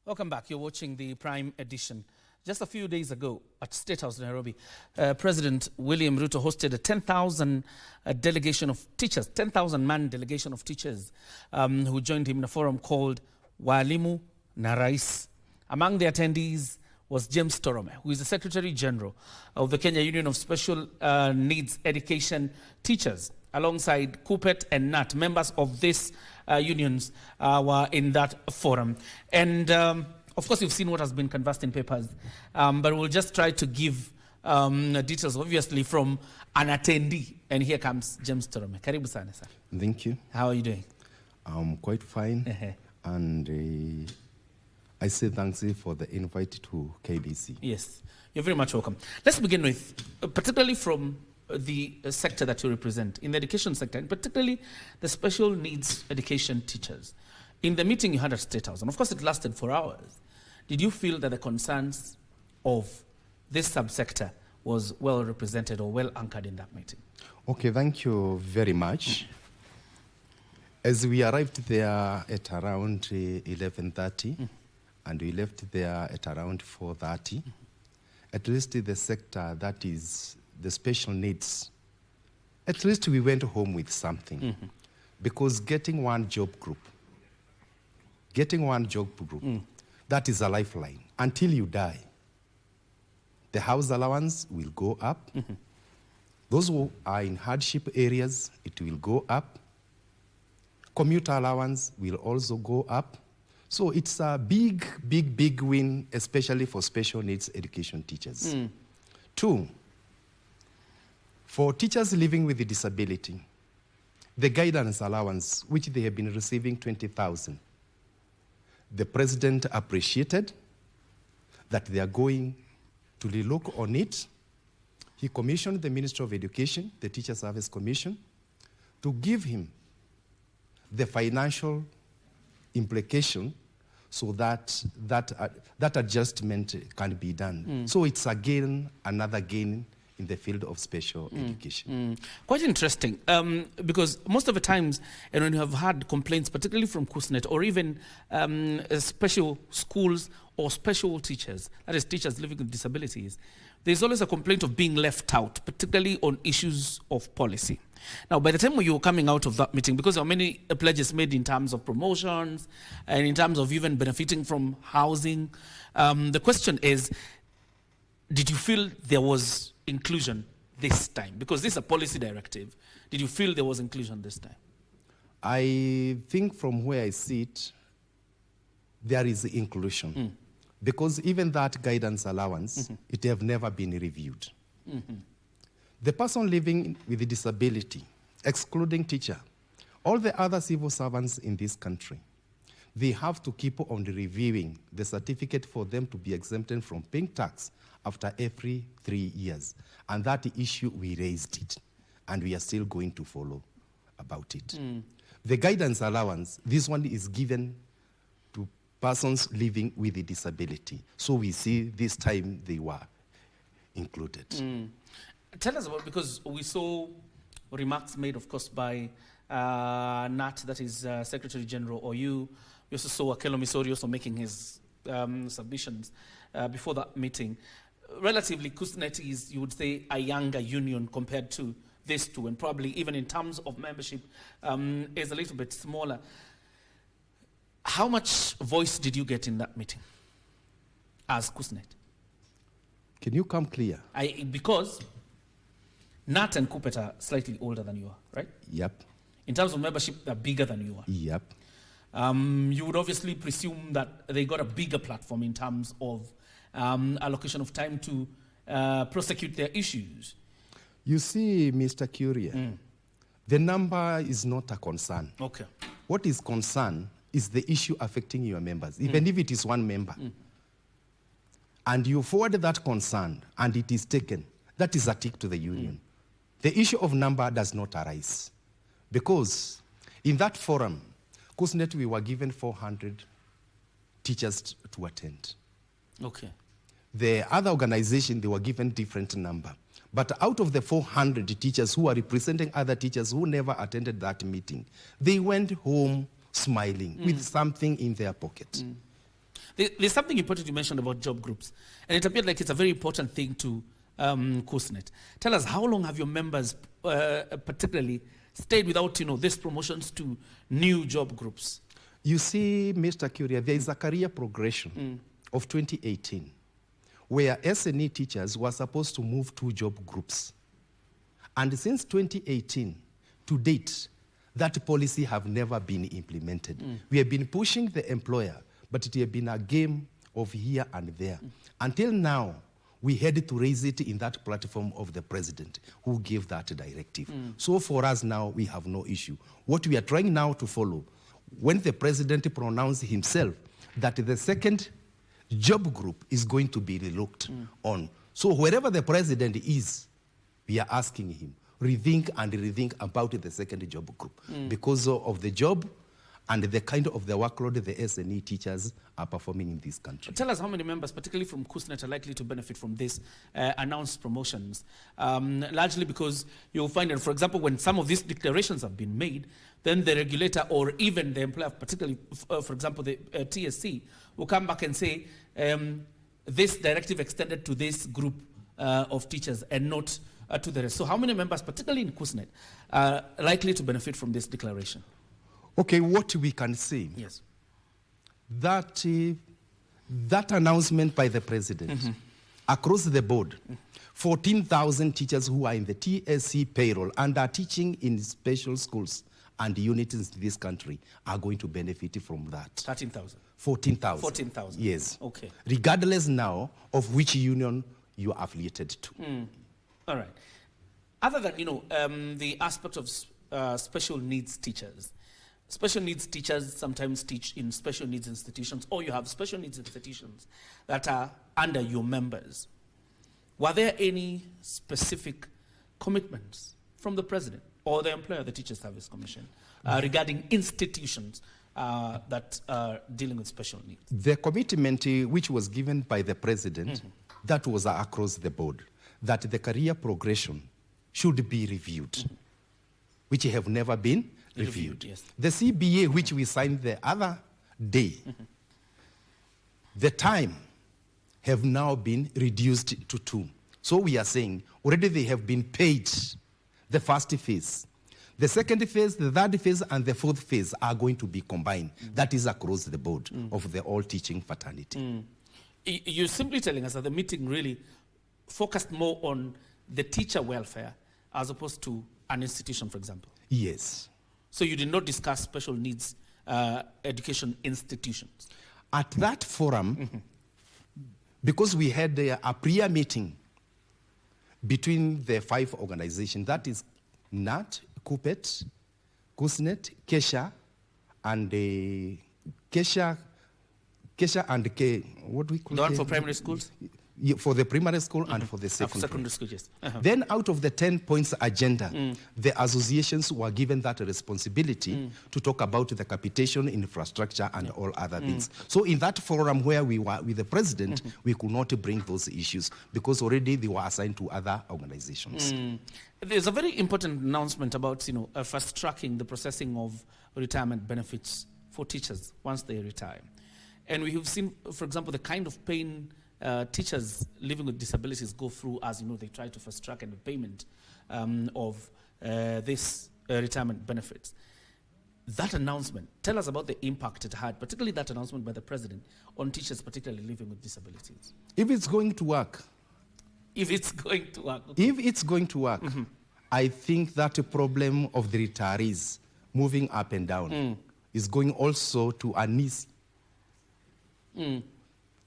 Welcome back. You're watching the Prime Edition. Just a few days ago at State House, Nairobi, President William Ruto hosted a 10,000 delegation of teachers, 10,000-man delegation of teachers who joined him in a forum called Walimu na Rais. Among the attendees was James Torome, who is the Secretary General of the Kenya Union of Special Needs Education Teachers. Alongside KUPPET and NAT, members of these unions were in that forum. And of course, you've seen what has been canvassed in papers, but we'll just try to give details, obviously, from an attendee. And here comes James Torome. Karibu sana, sir. Thank you. How are you doing? I'm quite fine. And I say thanks for the invite to KBC. Yes, you're very much welcome. Let's begin with, particularly from the sector that you represent, in the education sector, and particularly the special needs education teachers. In the meeting you had at State House, and of course it lasted for hours, did you feel that the concerns of this subsector was well represented or well anchored in that meeting? Okay, thank you very much. As we arrived there at around 11:30, and we left there at around 4:30, at least the sector that is the special needs, at least we went home with something. Because getting one job group, that is a lifeline. Until you die, the house allowance will go up. Those who are in hardship areas, it will go up. Commuter allowance will also go up. So it's a big, big, big win, especially for special needs education teachers. Two, for teachers living with a disability, the guidance allowance, which they have been receiving 20,000, the president appreciated that they are going to relook on it. He commissioned the Minister of Education, the Teacher Service Commission, to give him the financial implication so that that adjustment can be done. So it's again another gain in the field of special education. Quite interesting, because most of the times, and when you have had complaints, particularly from KUSNET or even special schools or special teachers, that is teachers living with disabilities, there's always a complaint of being left out, particularly on issues of policy. Now, by the time you were coming out of that meeting, because there are many pledges made in terms of promotions and in terms of even benefiting from housing, the question is, did you feel there was inclusion this time? Because this is a policy directive. Did you feel there was inclusion this time? I think from where I sit, there is inclusion. Because even that guidance allowance, it have never been reviewed. The person living with a disability, excluding teacher, all the other civil servants in this country, they have to keep on reviewing the certificate for them to be exempted from paying tax after every 3 years. And that issue, we raised it, and we are still going to follow about it. The guidance allowance, this one is given to persons living with a disability. So we see this time they were included. Tell us about, because we saw remarks made, of course, by NAT, that is Secretary General, or you. We also saw Akello Misori also making his submissions before that meeting. Relatively, KUSNET is, you would say, a younger union compared to these two, and probably even in terms of membership is a little bit smaller. How much voice did you get in that meeting as KUSNET? Can you come clear? Because NAT and KUPPET are slightly older than you are, right? Yep. In terms of membership, they're bigger than you are. Yep. You would obviously presume that they got a bigger platform in terms of allocation of time to prosecute their issues. You see, Mr. Curia, the number is not a concern. Okay. What is concern is the issue affecting your members, even if it is one member. And you forward that concern, and it is taken. That is a tick to the union. The issue of number does not arise. Because in that forum, KUSNET, we were given 400 teachers to attend. Okay. The other organization, they were given different number. But out of the 400 teachers who are representing other teachers who never attended that meeting, they went home smiling with something in their pocket. There's something important you mentioned about job groups, and it appeared like it's a very important thing to KUSNET. Tell us, how long have your members particularly stayed without, these promotions to new job groups? You see, Mr. Curia, there is a career progression of 2018 where SNE teachers were supposed to move to job groups. And since 2018 to date, that policy have never been implemented. We have been pushing the employer, but it has been a game of here and there. Until now, we had to raise it in that platform of the president who gave that directive. So for us now, we have no issue. What we are trying now to follow, when the president pronounced himself that the second job group is going to be relooked on. So wherever the president is, we are asking him, rethink about the second job group because of the job and the kind of the workload the SNE teachers are performing in this country. Tell us how many members, particularly from KUSNET, are likely to benefit from this announced promotions. Largely because you'll find that, for example, when some of these declarations have been made, then the regulator or even the employer, particularly, for example, the TSC, will come back and say, this directive extended to this group of teachers and not to the rest. So how many members, particularly in KUSNET, are likely to benefit from this declaration? Okay, what we can say, yes, that that announcement by the president across the board, 14,000 teachers who are in the TSC payroll and are teaching in special schools and units in this country are going to benefit from that. 13,000. 14,000. 14,000. Yes. Okay. Regardless now of which union you are affiliated to. All right. Other than, the aspect of special needs teachers, special needs teachers sometimes teach in special needs institutions, or you have special needs institutions that are under your members. Were there any specific commitments from the president or the employer, the Teacher Service Commission, regarding institutions that are dealing with special needs? The commitment which was given by the president, that was across the board, that the career progression should be reviewed, which have never been reviewed. Yes. The CBA, which we signed the other day, the time have now been reduced to 2. So we are saying already they have been paid the first phase. The second phase, the third phase, and the fourth phase are going to be combined. That is across the board of the all teaching fraternity. You're simply telling us that the meeting really focused more on the teacher welfare as opposed to an institution, for example. Yes. So you did not discuss special needs education institutions? At that forum, because we had a prior meeting between the 5 organizations, that is NAT, KUPET, KUSNET, KESHA, and KESHA and what do we call it? The one for primary schools? For the primary school and for the Secondary school, yes. Then out of the 10 points agenda, the associations were given that responsibility to talk about the capitation, infrastructure, and all other things. So in that forum where we were with the president, we could not bring those issues because already they were assigned to other organizations. There's a very important announcement about, fast-tracking the processing of retirement benefits for teachers once they retire. And we have seen, for example, the kind of pain teachers living with disabilities go through as they try to fast track and the payment of this retirement benefits. That announcement, tell us about the impact it had, particularly that announcement by the president on teachers particularly living with disabilities. If it's going to work. If it's going to work. Okay. If it's going to work, I think that the problem of the retirees moving up and down is going also to unease.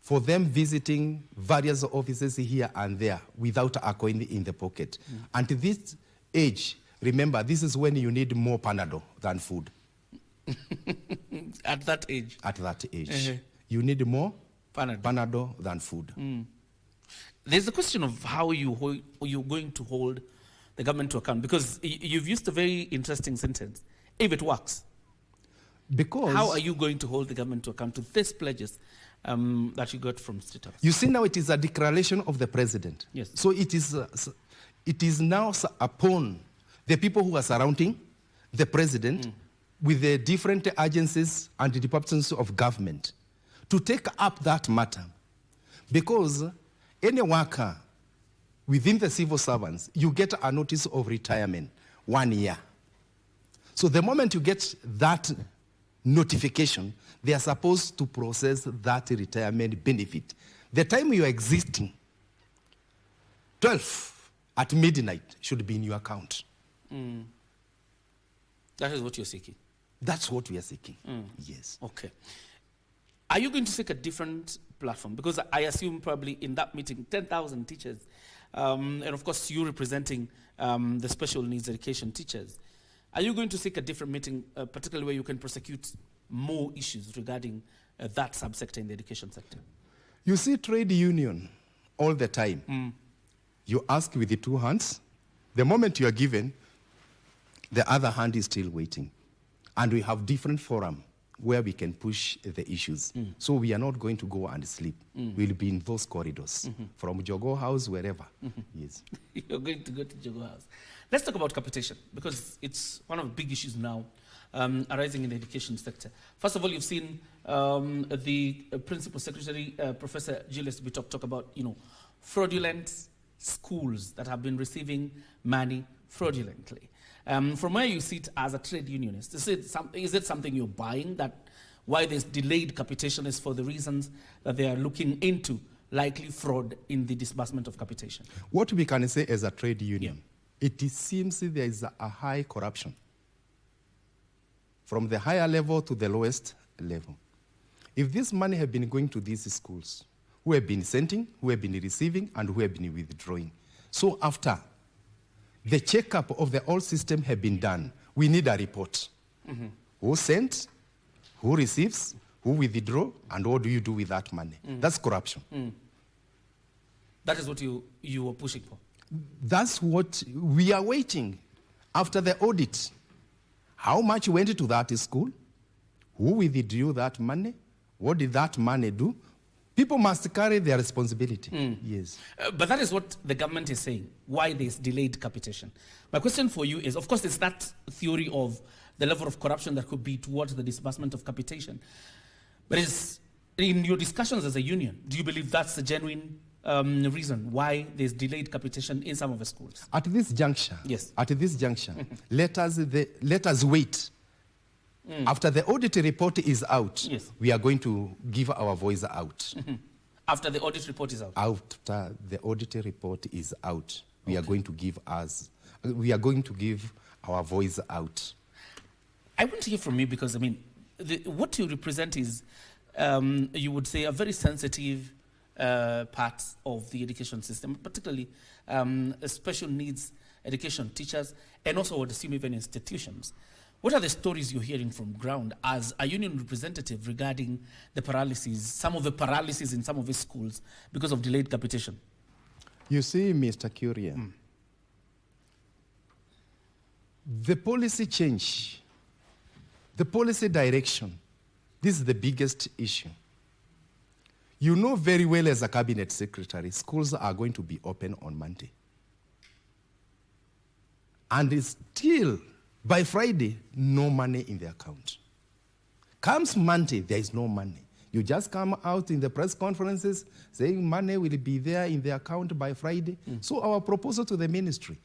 For them visiting various offices here and there without a coin in the pocket. And at this age, remember, this is when you need more Panadol than food. At that age? At that age. You need more Panadol than food. There's the question of how you're going to hold the government to account, because you've used a very interesting sentence, if it works. Because how are you going to hold the government to account to these pledges that you got from State House? You see, now it is a declaration of the president. Yes. So it is now upon the people who are surrounding the president with the different agencies and the departments of government to take up that matter. Because any worker within the civil servants, you get a notice of retirement 1 year. So the moment you get that notification, they are supposed to process that retirement benefit. The time you are existing, 12 at midnight should be in your account. That is what you're seeking? That's what we are seeking, yes. Okay. Are you going to seek a different platform? Because I assume probably in that meeting, 10,000 teachers, and of course you representing the special needs education teachers, are you going to seek a different meeting, particularly where you can prosecute more issues regarding that subsector in the education sector? You see trade union all the time. You ask with the two hands. The moment you are given, the other hand is still waiting. And we have different forum where we can push the issues. So we are not going to go and sleep. We'll be in those corridors, from Jogo House, wherever. Yes. You're going to go to Jogo House. Let's talk about capitation, because it's one of the big issues now arising in the education sector. First of all, you've seen the Principal Secretary, Professor Julius Bitok, talk about, fraudulent schools that have been receiving money fraudulently. From where you sit as a trade unionist, is it something you're buying, that why there's delayed capitation is for the reasons that they are looking into likely fraud in the disbursement of capitation? What we can say as a trade union, it seems there is a high corruption from the higher level to the lowest level. If this money had been going to these schools, who have been sending, who have been receiving, and who have been withdrawing, so after the checkup of the whole system have been done, we need a report. Who sent, who receives, who withdraw, and what do you do with that money? That's corruption. That is what you were pushing for? That's what we are waiting after the audit. How much went to that school? Who withdrew that money? What did that money do? People must carry their responsibility. Yes. But that is what the government is saying, why there's delayed capitation. My question for you is, of course, it's that theory of the level of corruption that could be towards the disbursement of capitation. But is, in your discussions as a union, do you believe that's the genuine reason why there's delayed capitation in some of the schools? At this juncture, let us wait. After the audit report is out, we are going to give our voice out. After the audit report is out? After the audit report is out, we are going to give our voice out. I want to hear from you, because, I mean, what you represent is, you would say, a very sensitive part of the education system, particularly special needs education teachers, and also, I would assume, even institutions. What are the stories you're hearing from ground as a union representative regarding the paralysis, some of the paralysis in some of the schools because of delayed capitation? You see, Mr. Curia, the policy change, the policy direction, this is the biggest issue. You know very well as a cabinet secretary, schools are going to be open on Monday. And it's still, by Friday, no money in the account. Comes Monday, there is no money. You just come out in the press conferences saying money will be there in the account by Friday. So our proposal to the ministry,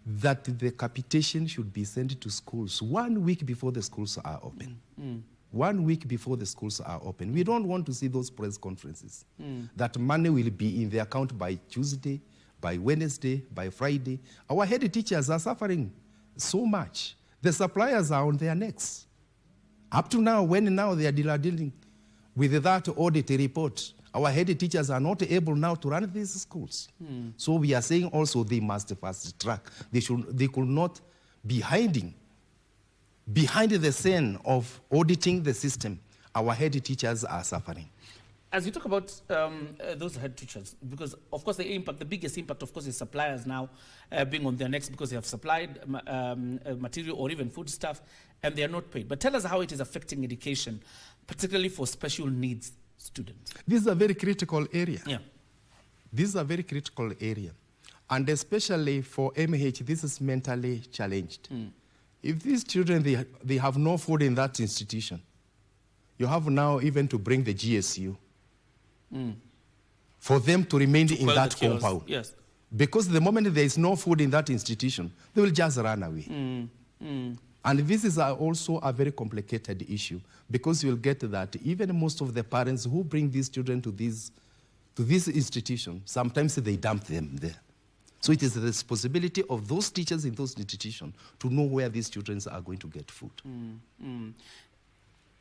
that the capitation should be sent to schools 1 week before the schools are open. 1 week before the schools are open. We don't want to see those press conferences. That money will be in the account by Tuesday, by Wednesday, by Friday. Our head teachers are suffering so much. The suppliers are on their necks. Up to now, when now they are dealing with that audit report, our head teachers are not able now to run these schools. So we are saying also they must fast track. They could not be hiding behind the scene of auditing the system. Our head teachers are suffering. As you talk about those head teachers, because of course the biggest impact, of course, is suppliers now being on their necks because they have supplied material or even food stuff and they are not paid. But tell us how it is affecting education, particularly for special needs students. This is a very critical area. This is a very critical area. And especially for MH, this is mentally challenged. If these children, they have no food in that institution, You have now even to bring the GSU for them to remain in quell that the chaos. compound. Yes. Because the moment there is no food in that institution, they will just run away. And this is also a very complicated issue, because you'll get that even most of the parents who bring these children to this institution, sometimes they dump them there. So it is the responsibility of those teachers in those institutions to know where these children are going to get food.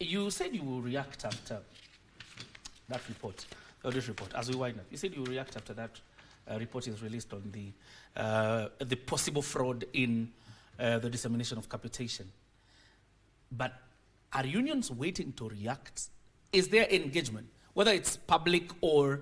You said you will react after that report, or this report, as we wind up. You said you will react after that report is released on the possible fraud in the dissemination of capitation. But are unions waiting to react? Is there engagement, whether it's public or,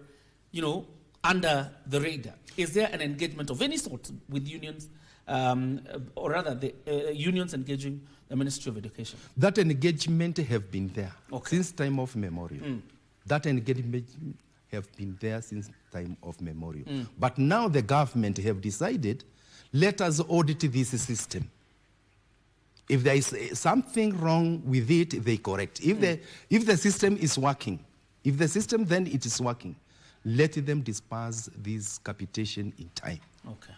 under the radar? Is there an engagement of any sort with unions, or rather the unions engaging the Ministry of Education? That engagement have been there since time of memorial. That engagement have been there since time of memorial. But now the government have decided, let us audit this system. If there is something wrong with it, they correct. If the system is working, if the system then it is working, let them disperse this capitation in time. Okay.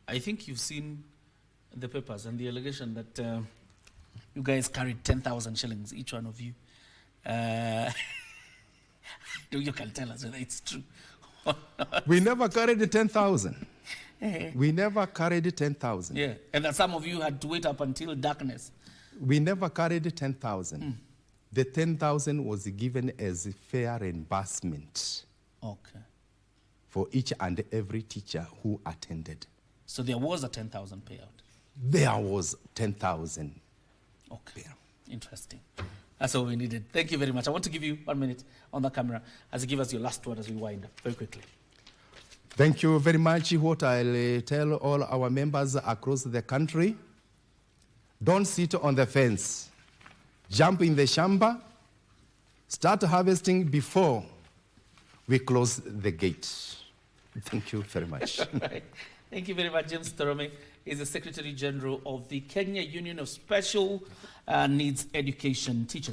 I think you've seen the papers and the allegation that you guys carried 10,000 shillings, each one of you. You can tell us whether it's true. We never carried 10,000. We never carried 10,000. Yeah, and that some of you had to wait up until darkness. We never carried 10,000. The 10,000 was given as fair reimbursement for each and every teacher who attended. So there was a 10,000 payout? There was 10,000. Okay, interesting. That's all we needed. Thank you very much. I want to give you 1 minute on the camera as you give us your last word as we wind up, very quickly. Thank you very much. What I'll tell all our members across the country, don't sit on the fence. Jump in the shamba. Start harvesting before we close the gate. Thank you very much. Right. Thank you very much. James Torome is the Secretary General of the Kenya Union of Special Needs Education Teachers.